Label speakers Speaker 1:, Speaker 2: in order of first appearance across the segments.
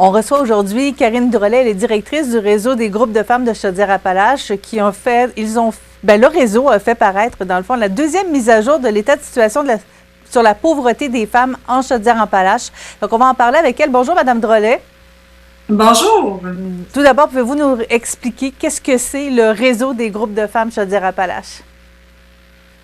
Speaker 1: On reçoit aujourd'hui Karine Drolet, elle est directrice du réseau des groupes de femmes de Chaudière-Appalaches qui ont fait, le réseau a fait paraître, dans le fond, la deuxième mise à jour de l'état de situation sur la pauvreté des femmes en Chaudière-Appalaches. Donc, on va en parler avec elle. Bonjour, Madame Drolet.
Speaker 2: Bonjour.
Speaker 1: Tout d'abord, pouvez-vous nous expliquer qu'est-ce que c'est le réseau des groupes de femmes Chaudière-Appalaches?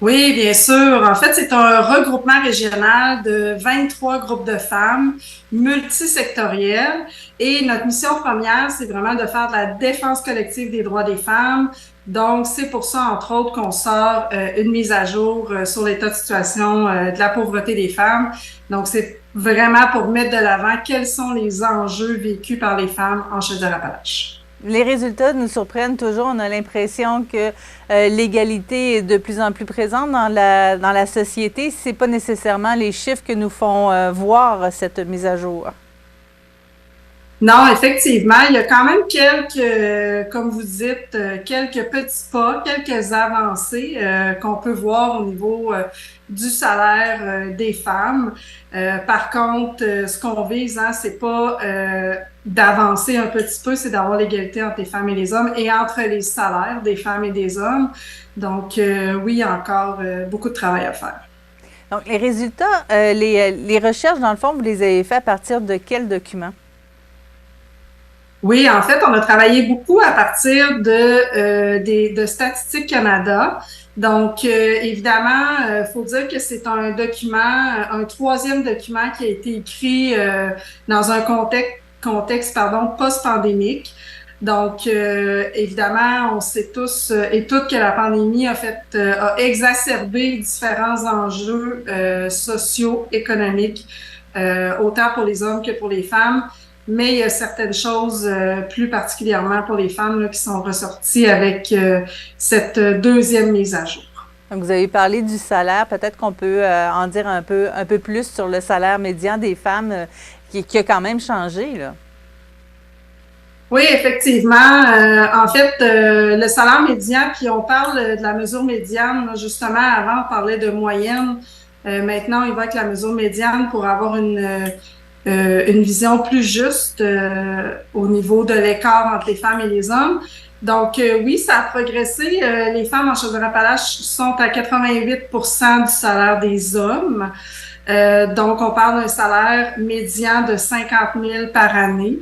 Speaker 2: Oui, bien sûr. En fait, c'est un regroupement régional de 23 groupes de femmes multisectoriels. Et notre mission première, c'est vraiment de faire de la défense collective des droits des femmes. Donc, c'est pour ça, entre autres, qu'on sort une mise à jour sur l'état de situation de la pauvreté des femmes. Donc, c'est vraiment pour mettre de l'avant quels sont les enjeux vécus par les femmes en Chaudière-Appalaches.
Speaker 1: Les résultats nous surprennent toujours. On a l'impression que l'égalité est de plus en plus présente dans la société. Ce n'est pas nécessairement les chiffres que nous font voir cette mise à jour.
Speaker 2: Non, effectivement, il y a quand même comme vous dites, quelques petits pas, quelques avancées qu'on peut voir au niveau du salaire des femmes. Par contre, ce qu'on vise, hein, c'est pas d'avancer un petit peu, c'est d'avoir l'égalité entre les femmes et les hommes et entre les salaires des femmes et des hommes. Donc, oui, il y a encore beaucoup de travail à faire.
Speaker 1: Donc, les résultats, les recherches, dans le fond, vous les avez fait à partir de quels documents?
Speaker 2: Oui, en fait, on a travaillé beaucoup à partir de Statistique Canada. Donc, évidemment, faut dire que c'est un document, un troisième document qui a été écrit dans un contexte post-pandémique. Donc, évidemment, on sait tous et toutes que la pandémie a exacerbé différents enjeux sociaux, économiques, autant pour les hommes que pour les femmes. Mais il y a certaines choses, plus particulièrement pour les femmes, là, qui sont ressorties avec cette deuxième mise à jour.
Speaker 1: Donc, vous avez parlé du salaire. Peut-être qu'on peut en dire un peu plus sur le salaire médian des femmes qui a quand même changé, là.
Speaker 2: Oui, effectivement. En fait, le salaire médian, puis on parle de la mesure médiane, là, justement, avant, on parlait de moyenne. Maintenant, il va avec la mesure médiane pour avoir une vision plus juste au niveau de l'écart entre les femmes et les hommes. Donc, oui, ça a progressé. Les femmes en Chaudière-Appalaches sont à 88% du salaire des hommes. Donc, on parle d'un salaire médian de 50 000 par année.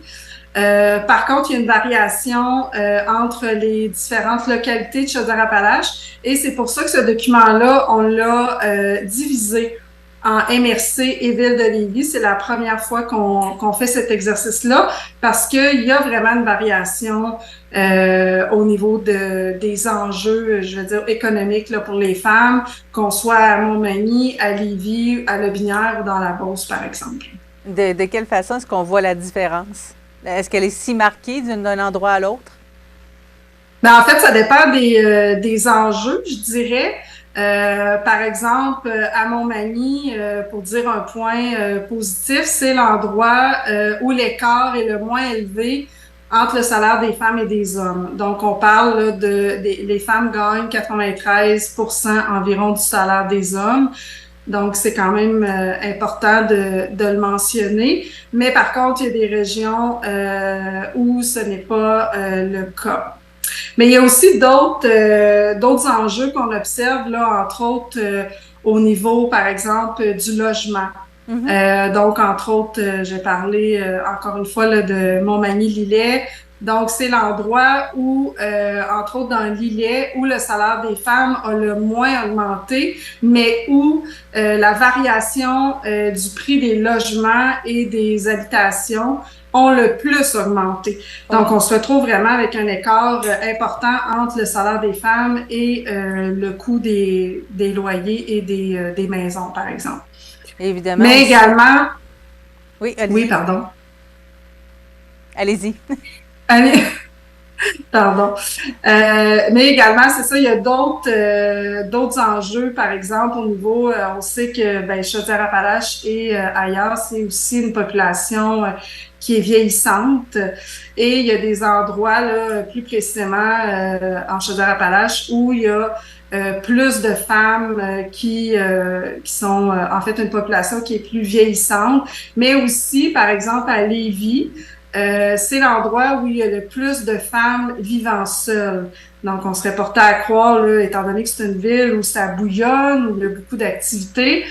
Speaker 2: Par contre, il y a une variation entre les différentes localités de Chaudière-Appalaches et c'est pour ça que ce document-là, on l'a divisé en MRC et Ville de Lévis. C'est la première fois qu'on fait cet exercice-là parce qu'il y a vraiment une variation au niveau des enjeux, je veux dire, économiques là, pour les femmes, qu'on soit à Montmagny, à Lévis, à Lotbinière ou dans la Beauce, par exemple.
Speaker 1: De quelle façon est-ce qu'on voit la différence? Est-ce qu'elle est si marquée d'un endroit à l'autre?
Speaker 2: Ben, en fait, ça dépend des enjeux, je dirais. Par exemple, à Montmagny, pour dire un point positif, c'est l'endroit où l'écart est le moins élevé entre le salaire des femmes et des hommes. Donc, on parle là, les femmes gagnent 93% environ du salaire des hommes. Donc, c'est quand même important de le mentionner. Mais par contre, il y a des régions où ce n'est pas le cas. Mais il y a aussi d'autres enjeux qu'on observe, là, entre autres au niveau, par exemple, du logement. Donc, entre autres, j'ai parlé encore une fois là, de Montmagny-Lillet. Donc, c'est l'endroit où, entre autres dans Lillet, où le salaire des femmes a le moins augmenté, mais où la variation du prix des logements et des habitations ont le plus augmenté. Donc, on se retrouve vraiment avec un écart important entre le salaire des femmes et le coût des loyers et des maisons, par exemple.
Speaker 1: Évidemment.
Speaker 2: Mais
Speaker 1: Aussi.
Speaker 2: également...
Speaker 1: Oui, allez-y.
Speaker 2: Oui, pardon.
Speaker 1: Allez-y.
Speaker 2: Allez. Pardon. Mais également, c'est ça, il y a d'autres enjeux, par exemple, au niveau, on sait que Chaudière-Appalaches et ailleurs, c'est aussi une population qui est vieillissante. Et il y a des endroits, là, plus précisément en Chaudière-Appalaches, où il y a plus de femmes qui sont en fait une population qui est plus vieillissante, mais aussi, par exemple, à Lévis, c'est l'endroit où il y a le plus de femmes vivant seules. Donc, on serait porté à croire, là, étant donné que c'est une ville où ça bouillonne, où il y a beaucoup d'activités,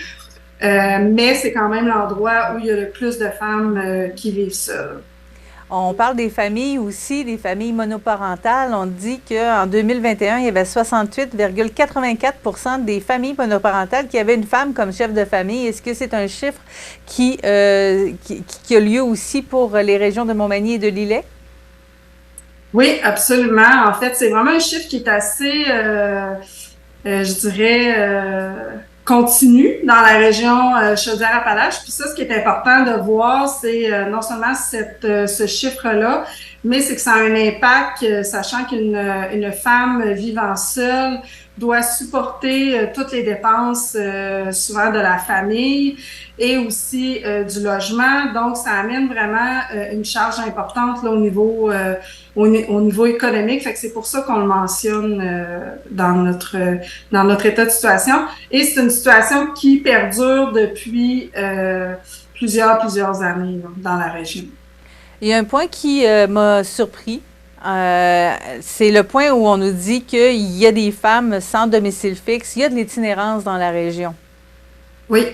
Speaker 2: mais c'est quand même l'endroit où il y a le plus de femmes qui vivent seules.
Speaker 1: On parle des familles aussi, des familles monoparentales. On dit qu'en 2021, il y avait 68,84 des familles monoparentales qui avaient une femme comme chef de famille. Est-ce que c'est un chiffre qui a lieu aussi pour les régions de Montmagny et de Lillet?
Speaker 2: Oui, absolument. En fait, c'est vraiment un chiffre qui est assez, je dirais, continu dans la région Chaudière-Appalaches. Puis ça, ce qui est important de voir, c'est non seulement ce chiffre-là, mais c'est que ça a un impact, sachant une femme vivant seule doit supporter toutes les dépenses souvent de la famille et aussi du logement. Donc, ça amène vraiment une charge importante là, au niveau économique. Fait que c'est pour ça qu'on le mentionne dans notre état de situation. Et c'est une situation qui perdure depuis plusieurs années là, dans la région.
Speaker 1: Il y a un point qui m'a surpris. C'est le point où on nous dit qu'il y a des femmes sans domicile fixe. Il y a de l'itinérance dans la région.
Speaker 2: Oui,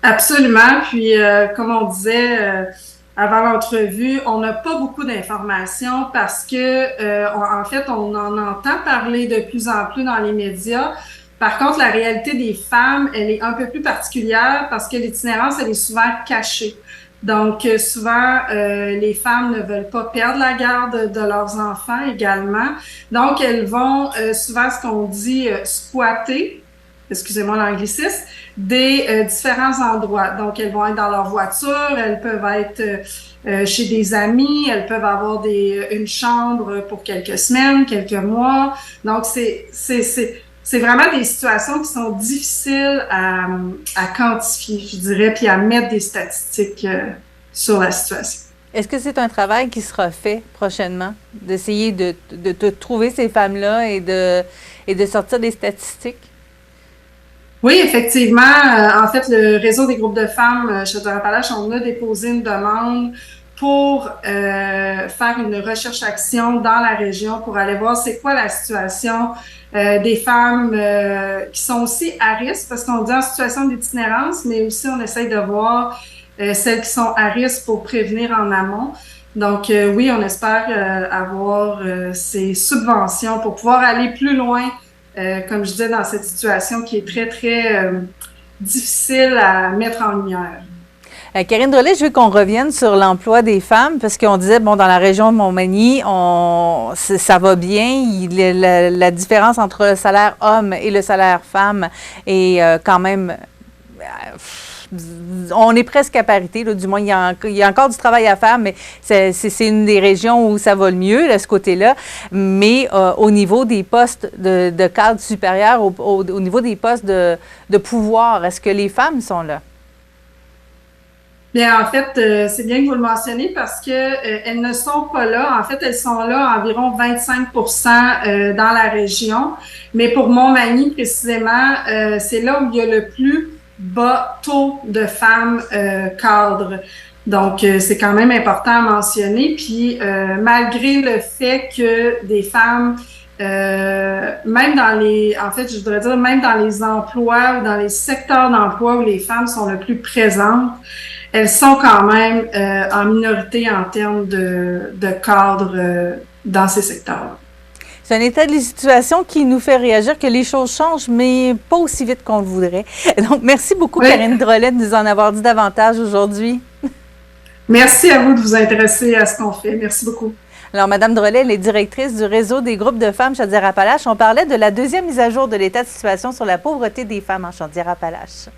Speaker 2: absolument. Puis, comme on disait avant l'entrevue, on n'a pas beaucoup d'informations parce que, en fait, on en entend parler de plus en plus dans les médias. Par contre, la réalité des femmes, elle est un peu plus particulière parce que l'itinérance, elle est souvent cachée. Donc, souvent, les femmes ne veulent pas perdre la garde de leurs enfants également. Donc, elles vont souvent, ce qu'on dit, squatter, excusez-moi l'anglicisme, des différents endroits. Donc, elles vont être dans leur voiture, elles peuvent être chez des amis, elles peuvent avoir une chambre pour quelques semaines, quelques mois. Donc, c'est vraiment des situations qui sont difficiles à quantifier, je dirais, puis à mettre des statistiques sur la situation.
Speaker 1: Est-ce que c'est un travail qui sera fait prochainement, d'essayer de trouver ces femmes-là et de sortir des statistiques?
Speaker 2: Oui, effectivement. En fait, le réseau des groupes de femmes Chaudière-Appalaches, on a déposé une demande pour faire une recherche-action dans la région pour aller voir c'est quoi la situation des femmes qui sont aussi à risque, parce qu'on dit en situation d'itinérance, mais aussi on essaye de voir celles qui sont à risque pour prévenir en amont. Donc oui, on espère avoir ces subventions pour pouvoir aller plus loin, comme je disais, dans cette situation qui est très difficile à mettre en lumière.
Speaker 1: Karine Drolet, je veux qu'on revienne sur l'emploi des femmes, parce qu'on disait, bon, dans la région de Montmagny, ça va bien. La différence entre le salaire homme et le salaire femme est quand même... on est presque à parité, là, du moins, il y a encore du travail à faire, mais c'est une des régions où ça va le mieux, de ce côté-là. Mais au niveau des postes de cadre supérieur, au niveau des postes de pouvoir, est-ce que les femmes sont là?
Speaker 2: Bien, en fait, c'est bien que vous le mentionnez parce que elles ne sont pas là. En fait, elles sont là environ 25% dans la région. Mais pour Montmagny, précisément, c'est là où il y a le plus bas taux de femmes cadres. Donc, c'est quand même important à mentionner. Puis, malgré le fait que des femmes, même en fait, je voudrais dire, même dans les emplois ou dans les secteurs d'emploi où les femmes sont le plus présentes, elles sont quand même en minorité en termes de cadres dans ces secteurs-là.
Speaker 1: C'est un état de situation qui nous fait réagir que les choses changent, mais pas aussi vite qu'on le voudrait. Donc, merci beaucoup, oui. Karine Drolet, de nous en avoir dit davantage aujourd'hui.
Speaker 2: Merci à vous de vous intéresser à ce qu'on fait. Merci beaucoup.
Speaker 1: Alors, Mme Drolet, elle est directrice du réseau des groupes de femmes Chaudière-Appalaches. On parlait de la deuxième mise à jour de l'état de situation sur la pauvreté des femmes en Chaudière-Appalaches.